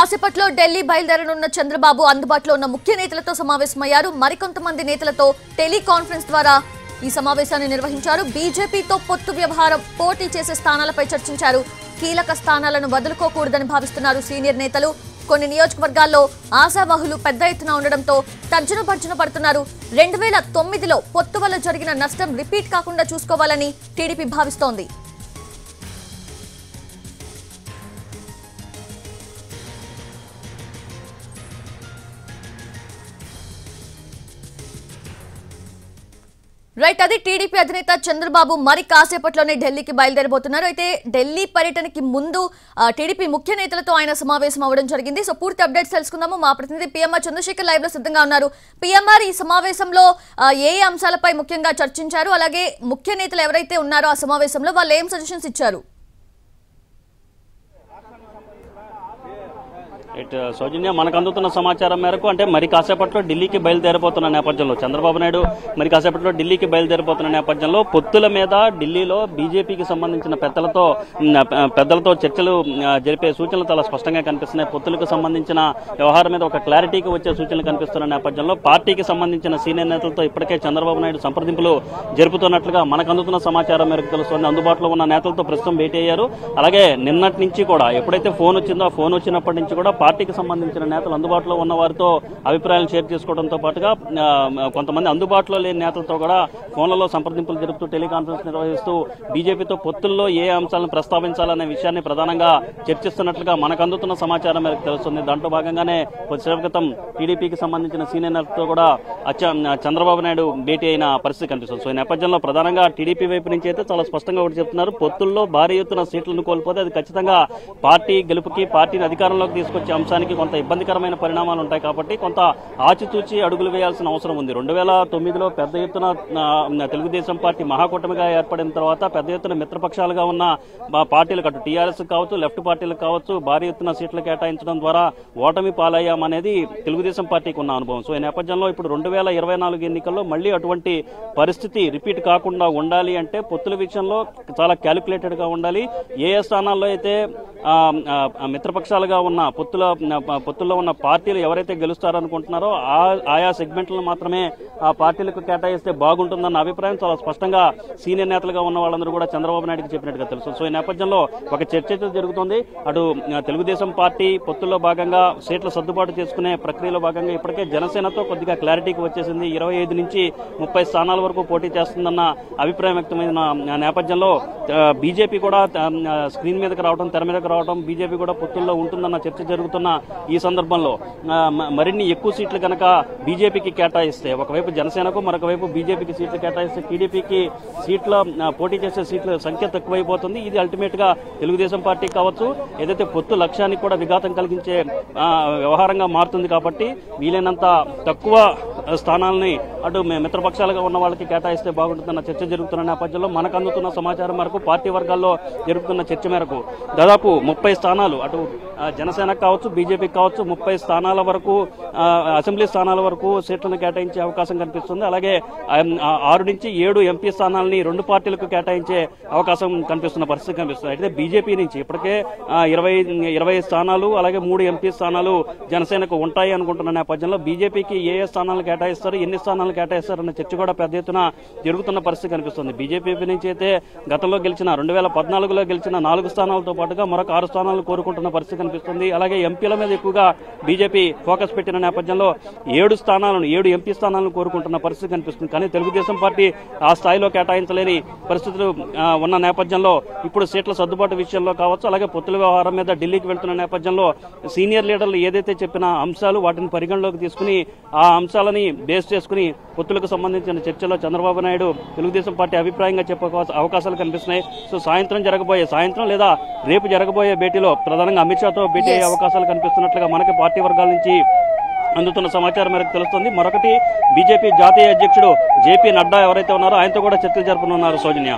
కాసేపట్లో ఢిల్లీ బయలుదేరనున్న చంద్రబాబు అందుబాటులో ఉన్న ముఖ్య నేతలతో సమావేశమయ్యారు. మరికొంతమంది నేతలతో టెలికాన్ఫరెన్స్ ద్వారా ఈ సమావేశాన్ని నిర్వహించారు. బీజేపీతో పొత్తు వ్యవహారం, పోటీ చేసే స్థానాలపై చర్చించారు. కీలక స్థానాలను వదులుకోకూడదని భావిస్తున్నారు సీనియర్ నేతలు. కొన్ని నియోజకవర్గాల్లో ఆశావహులు పెద్ద ఎత్తున ఉండడంతో తర్జన పడుతున్నారు. 2009లో పొత్తు వల్ల జరిగిన నష్టం రిపీట్ కాకుండా చూసుకోవాలని టీడీపీ భావిస్తోంది. రైట్, అది టీడీపీ అధినేత చంద్రబాబు మరి కాసేపట్లోనే ఢిల్లీకి బయలుదేరబోతున్నారు. అయితే ఢిల్లీ పర్యటనకి ముందు టీడీపీ ముఖ్య నేతలతో ఆయన సమావేశం అవ్వడం జరిగింది. సో పూర్తి అప్డేట్స్ తెలుసుకుందాము. మా ప్రతినిధి పిఎంఆర్ చంద్రశేఖర్ లైవ్ లో సిద్ధంగా ఉన్నారు. పిఎంఆర్, ఈ సమావేశంలో ఏ అంశాలపై ముఖ్యంగా చర్చించారు? అలాగే ముఖ్య నేతలు ఎవరైతే ఉన్నారో ఆ సమావేశంలో వాళ్ళు ఏం సజెషన్స్ ఇచ్చారు? సౌజన్య, మనకు అందుతున్న సమాచారం మేరకు అంటే మరి కాసేపట్లో ఢిల్లీకి బయలుదేరిపోతున్న నేపథ్యంలో చంద్రబాబు నాయుడు మరి కాసేపట్లో ఢిల్లీకి బయలుదేరిపోతున్న నేపథ్యంలో పొత్తుల మీద ఢిల్లీలో బీజేపీకి సంబంధించిన పెద్దలతో చర్చలు జరిపే సూచనలు చాలా స్పష్టంగా కనిపిస్తున్నాయి. పొత్తులకు సంబంధించిన వ్యవహారం మీద ఒక క్లారిటీకి వచ్చే సూచనలు కనిపిస్తున్న నేపథ్యంలో పార్టీకి సంబంధించిన సీనియర్ నేతలతో ఇప్పటికే చంద్రబాబు నాయుడు సంప్రదింపులు జరుపుతున్నట్లుగా మనకు అందుతున్న సమాచారం మేరకు తెలుస్తోంది. అందుబాటులో ఉన్న నేతలతో ప్రస్తుతం భేటీ అయ్యారు. అలాగే నిన్నటి నుంచి కూడా ఎప్పుడైతే ఫోన్ వచ్చిందో ఆ ఫోన్ వచ్చినప్పటి నుంచి కూడా పార్టీకి సంబంధించిన నేతలు అందుబాటులో ఉన్న వారితో అభిప్రాయాలు షేర్ చేసుకోవడంతో పాటుగా కొంతమంది అందుబాటులో లేని నేతలతో కూడా ఫోన్లలో సంప్రదింపులు జరుపుతూ టెలికాన్ఫరెన్స్ నిర్వహిస్తూ బీజేపీతో పొత్తుల్లో ఏ అంశాలను ప్రస్తావించాలనే విషయాన్ని ప్రధానంగా చర్చిస్తున్నట్లుగా మనకు అందుతున్న సమాచారం మేరకు తెలుస్తుంది. దాంట్లో భాగంగానే కొద్దిసేపు క్రితం టీడీపీకి సంబంధించిన సీనియర్ నేతలతో కూడా చంద్రబాబు నాయుడు భేటీ అయిన పరిస్థితి కనిపిస్తుంది. సో ఈ నేపథ్యంలో ప్రధానంగా టీడీపీ వైపు నుంచి అయితే చాలా స్పష్టంగా ఒకటి చెప్తున్నారు. పొత్తుల్లో భారీ ఎత్తున సీట్లను కోల్పోతే అది ఖచ్చితంగా పార్టీ గెలుపుకి, పార్టీని అధికారంలోకి తీసుకొచ్చే అంశానికి కొంత ఇబ్బందికరమైన పరిణామాలు ఉంటాయి. కాబట్టి కొంత ఆచితూచి అడుగులు వేయాల్సిన అవసరం ఉంది. 2009లో పెద్ద ఎత్తున తెలుగుదేశం పార్టీ మహాకూటమిగా ఏర్పడిన తర్వాత పెద్ద ఎత్తున మిత్రపక్షాలుగా ఉన్న పార్టీలకు, అటు టీఆర్ఎస్ కావచ్చు, లెఫ్ట్ పార్టీలకు కావచ్చు, భారీ ఎత్తున సీట్లు కేటాయించడం ద్వారా ఓటమి పాలయ్యామనేది తెలుగుదేశం పార్టీకి ఉన్న అనుభవం. సో ఈ నేపథ్యంలో ఇప్పుడు 2024 ఎన్నికల్లో మళ్లీ అటువంటి పరిస్థితి రిపీట్ కాకుండా ఉండాలి అంటే పొత్తుల విషయంలో చాలా క్యాలిక్యులేటెడ్ గా ఉండాలి. ఏ స్థానాల్లో అయితే మిత్రపక్షాలుగా ఉన్న పొత్తుల్లో ఉన్న పార్టీలు ఎవరైతే గెలుస్తారనుకుంటున్నారో ఆయా సెగ్మెంట్లను మాత్రమే ఆ పార్టీలకు కేటాయిస్తే బాగుంటుందన్న అభిప్రాయం చాలా స్పష్టంగా సీనియర్ నేతలుగా ఉన్న వాళ్ళందరూ కూడా చంద్రబాబు నాయుడుకి చెప్పినట్టుగా తెలుసు. సో ఈ నేపథ్యంలో ఒక చర్చ జరుగుతోంది. అటు తెలుగుదేశం పార్టీ పొత్తుల్లో భాగంగా సీట్ల సర్దుబాటు చేసుకునే ప్రక్రియలో భాగంగా ఇప్పటికే జనసేనతో కొద్దిగా క్లారిటీకి వచ్చేసింది. 25 నుంచి 30 స్థానాల వరకు పోటీ చేస్తుందన్న అభిప్రాయం వ్యక్తమైన నేపథ్యంలో బీజేపీ కూడా స్క్రీన్ మీదకి రావడం, తెర మీదకి రావడం, బీజేపీ కూడా పొత్తుల్లో ఉంటుందన్న చర్చ జరుగుతున్న ఈ సందర్భంలో మరిన్ని ఎక్కువ సీట్లు కనుక బీజేపీకి కేటాయిస్తే, ఒకవైపు జనసేనకు మరొక వైపు బీజేపీకి సీట్లు కేటాయిస్తే టీడీపీకి సీట్ల పోటీ చేసే సీట్ల సంఖ్య తక్కువైపోతుంది. ఇది అల్టిమేట్ గా తెలుగుదేశం పార్టీకి కావచ్చు ఏదైతే పొత్తు లక్ష్యానికి కూడా విఘాతం కలిగించే వ్యవహారంగా మారుతుంది. కాబట్టి వీలైనంత తక్కువ స్థానాలని అటు మిత్రపక్షాలుగా ఉన్న వాళ్ళకి కేటాయిస్తే బాగుంటుందన్న చర్చ జరుగుతున్న నేపథ్యంలో మనకు అందుతున్న సమాచారం మేరకు, పార్టీ వర్గాల్లో జరుగుతున్న చర్చ మేరకు దాదాపు 30 స్థానాలు అటు జనసేనకు కావచ్చు, బీజేపీకి కావచ్చు 30 స్థానాల వరకు, అసెంబ్లీ స్థానాల వరకు సీట్లను కేటాయించే అవకాశం కనిపిస్తుంది. అలాగే 6 నుంచి 7 ఎంపీ స్థానాలని 2 పార్టీలకు కేటాయించే అవకాశం కనిపిస్తున్న పరిస్థితి కనిపిస్తుంది. అయితే బీజేపీ నుంచి ఇప్పటికే 20 స్థానాలు అలాగే 3 ఎంపీ స్థానాలు జనసేనకు ఉంటాయి అనుకుంటున్న నేపథ్యంలో బీజేపీకి ఏ స్థానాలు కేటాయిస్తారు, ఎన్ని స్థానాలు కేటాయిస్తారు అన్న చర్చ కూడా పెద్ద ఎత్తున జరుగుతున్న పరిస్థితి కనిపిస్తుంది. బీజేపీ నుంచి అయితే గతంలో గెలిచిన 2014లో గెలిచిన 4 స్థానాలతో పాటుగా మరొక 6 స్థానాలు కోరుకుంటున్న పరిస్థితి కనిపిస్తుంది. అలాగే ఎంపీల మీద ఎక్కువగా బీజేపీ ఫోకస్ పెట్టిన నేపథ్యంలో 7 ఎంపీ స్థానాలను కోరుకుంటున్న పరిస్థితి కనిపిస్తుంది. కానీ తెలుగుదేశం పార్టీ ఆ స్థాయిలో కేటాయించలేని పరిస్థితులు ఉన్న నేపథ్యంలో ఇప్పుడు సీట్ల సర్దుబాటు విషయంలో కావచ్చు, అలాగే పొత్తుల వ్యవహారం మీద ఢిల్లీకి వెళ్తున్న నేపథ్యంలో సీనియర్ లీడర్లు ఏదైతే చెప్పిన అంశాలు వాటిని పరిగణలోకి తీసుకుని ఆ అంశాలని బేస్ చేసుకుని పొత్తులకు సంబంధించిన చర్చలో చంద్రబాబు నాయుడు తెలుగుదేశం పార్టీ అభిప్రాయంగా చెప్పే అవకాశాలు కనిపిస్తున్నాయి. సో సాయంత్రం లేదా రేపు జరగబోయే భేటీలో ప్రధానంగా అమిత్ షాతో భేటీ అయ్యే అవకాశాలు కనిపిస్తున్నట్లుగా మనకి పార్టీ వర్గాల నుంచి అందుతున్న సమాచారం మేరకు తెలుస్తుంది. మరొకటి బీజేపీ జాతీయ అధ్యక్షుడు జేపీ నడ్డా ఎవరైతే ఉన్నారో ఆయనతో కూడా చర్చలు జరపనున్నారు. సౌజన్య.